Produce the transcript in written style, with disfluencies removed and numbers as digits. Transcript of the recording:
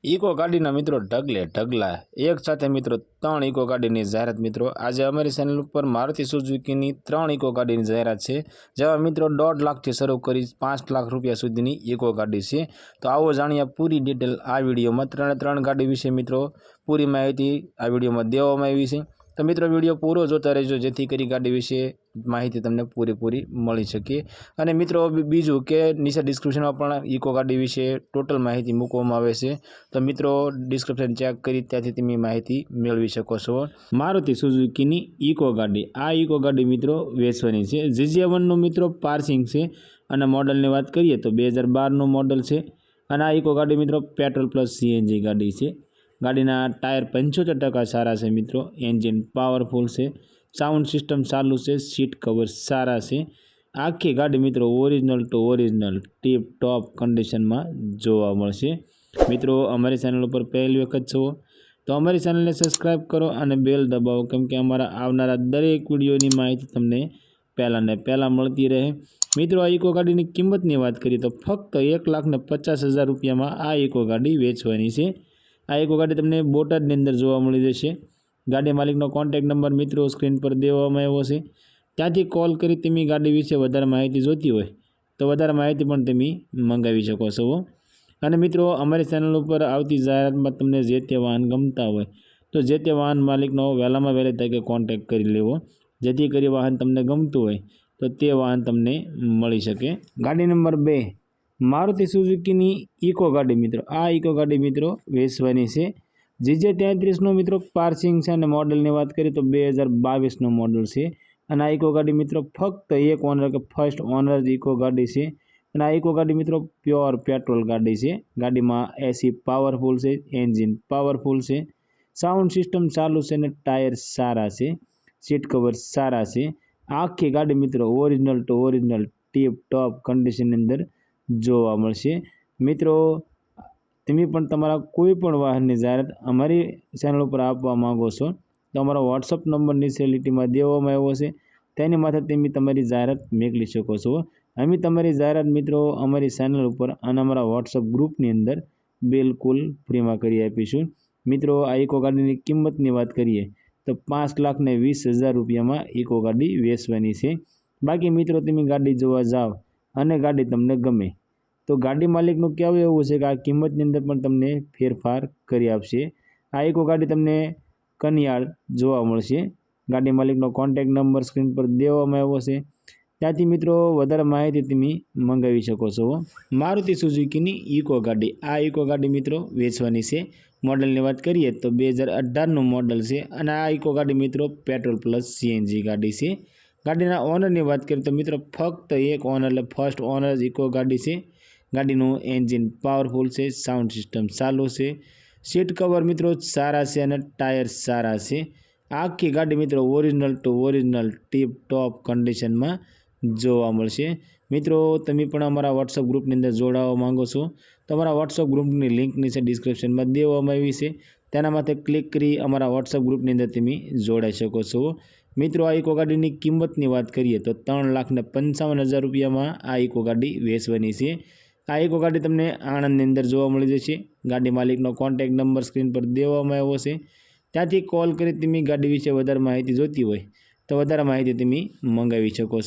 Eco गाड़ीना मित्रों ढगले ढगला एक साथ मित्रों 3 इको गाड़ी जाहेरात। मित्रों आज अमरी चेनल पर मारुति सुजुकी 3 इको गाड़ी जाहेरात है, जेमा मित्रों 1.5 लाख थी शरू करी 5 लाख रुपया सुधीनी इको गाड़ी है। तो आओ जाणीए पूरी डिटेल आ विडियो में। 3 गाड़ी विषे मित्रों पूरी माहिती आ विडियो में देवामां आवी छे। तो मित्रों विडियो पूरो जोता रहो, जेथी करी गाड़ी विषे माहिती तमने पूरेपूरी मळी शके। अने मित्रों बीजू के नीचे डिस्क्रिप्शन में पण इको गाड़ी विषे टोटल माहिती मूकवामां आवे छे। तो मित्रों डिस्क्रिप्शन चेक करी त्याथी तमे माहिती मेळवी शको छो। मारुति सुजुकी इको गाड़ी आ इको गाड़ी मित्रों वेचवानी छे। GJ1 नो मित्रों पार्सिंग छे अने मॉडल ની વાત કરીએ तो 2012 નો मॉडल छे। अने आ इको गाड़ी मित्रों पेट्रोल प्लस CNG गाड़ी छे। गाड़ीना टायर 75% सारा छे मित्रों। एंजीन पावरफुल छे, साउंड सिस्टम चालू छे, सीट कवर सारा छे। आखी गाड़ी मित्रों original to original tip top condition में जोवा मळशे। मित्रों अमरी चेनल पर पहली वखत छो तो अमरी चेनल ने सब्सक्राइब करो और बेल दबावो, केम के अमरा आवनारा दरेक विडियोनी माहिती तमने पहला ने पहला मळती रहे। मित्रों आ इको गाड़ी किंमत की बात करिए तो फक्त 1,50,000 रुपया में आ इको गाड़ी वेचवानी छे। आ इको गाड़ी तमने बोटाद ની અંદર જોવા મળી જશે। ગાડી માલિકનો કોન્ટેક્ટ નંબર મિત્રો સ્ક્રીન પર દેવામાં આવ્યો છે, ત્યાંથી કોલ કરી તમે ગાડી વિશે વધારે માહિતી જોતી હોય તો વધારે માહિતી પણ તમે મંગાવી શકો છો। અને મિત્રો અમારી ચેનલ ઉપર આવતી જાહેરાતમાં તમને જે તે વાહન ગમતા હોય તો જે તે વાહન માલિકનો વહેલામાં વહેલી તકે કોન્ટેક્ટ કરી લેવો, જેથી કરી વાહન તમને ગમતું હોય તો તે વાહન તમને મળી શકે। ગાડી નંબર 2 मारुति सुजुकी इको गाड़ी मित्रों आ इको गाड़ी मित्रों वेचवानी है। GJ33 नो मित्रों पार्सिंग है और मॉडल की बात करिए तो 2022 नो मॉडल है। आ इको गाड़ी मित्रों फक्त एक ओनर के फर्स्ट ओनर इको गाड़ी है। आ इको गाड़ी मित्रों प्योर पेट्रोल गाड़ी है। गाड़ी में AC पावरफुल है, एंजीन पावरफुल है, साउंड सिस्टम चालू है, टायर सारा है, सीट कवर सारा है। आखी गाड़ी मित्रों original to original tip top condition अंदर जोवा मळशे। मित्रों तमे पण तमारा कोईपण वाहननी जाहेरात अमारी चेनल पर आपवा मांगो छो तो अमारो व्हाट्सएप नंबर नीचे લીટીમાં દેવામાં આવ્યો છે, તેની માથે તમે તમારી જાહેરાત મોકલી શકો છો। અમે તમારી જાહેરાત મિત્રો અમારી ચેનલ ઉપર અને અમારા WhatsApp ગ્રુપની અંદર બિલકુલ ફ્રીમાં કરી આપીશું। મિત્રો આ ઇકો ગાડીની કિંમતની વાત કરીએ તો 5,20,000 રૂપિયામાં ઇકો ગાડી વેચવાની છે। બાકી મિત્રો તમે ગાડી જોવા જાઓ અને ગાડી તમને ગમે तो गाड़ी मालिकનું કહેવું એવું છે કે આ કિંમતની અંદર પણ તમને ફેરફાર કરી આપશે। આ ઇકો ગાડી તમને કનિયાળ જોવા મળશે। ગાડી માલિકનો કોન્ટેક્ટ નંબર સ્ક્રીન પર દેવામાં આવ્યો છે, ત્યાંથી મિત્રો વધારે માહિતી તમે મંગાવી શકો છો। મારુતિ સુઝુકીની ઇકો ગાડી આ ઇકો ગાડી મિત્રો વેચવાની છે। मॉडल की बात करिए तो 2018 नो मॉडल है और आ इको गाड़ी मित्रों पेट्रोल प्लस CNG गाड़ी है। गाड़ीना ओनर की बात करिए तो मित्रों फक्त एक ओनर फर्स्ट ओनर इको गाड़ी है। गाड़ीनु एंजीन पावरफुल है, साउंड सिस्टम चालू है, सीट कवर मित्रों सारा है और टायर सारा है। आखी गाड़ी मित्रों original to original tip top condition में जोवा मळशे। मित्रों तमे पण अमारा व्हाट्सएप ग्रुप ની અંદર જોડાવા માંગો છો तो अमरा व्हाट्सएप ग्रुप ની लिंक नीचे डिस्क्रिप्शन में देवामां आवी छे, तेना माथे क्लिक करी अमरा व्हाट्सएप ग्रुप ની અંદર तमे जोड़ाई शको छो। मित्रों आ इको गाड़ी की किंमत की बात करिए तो 3,55,000 रुपया में आ इको गाड़ी वेचवानी है। आ इको गाड़ी तमने आणंद ની અંદર જોવા મળી જશે। ગાડી માલિકનો કોન્ટેક્ટ નંબર સ્ક્રીન પર દેવામાં આવ્યો છે, ત્યાંથી કોલ કરી તમે ગાડી વિશે વધારે માહિતી જોતી હોય તો વધારે માહિતી તમે મંગાવી શકો છો।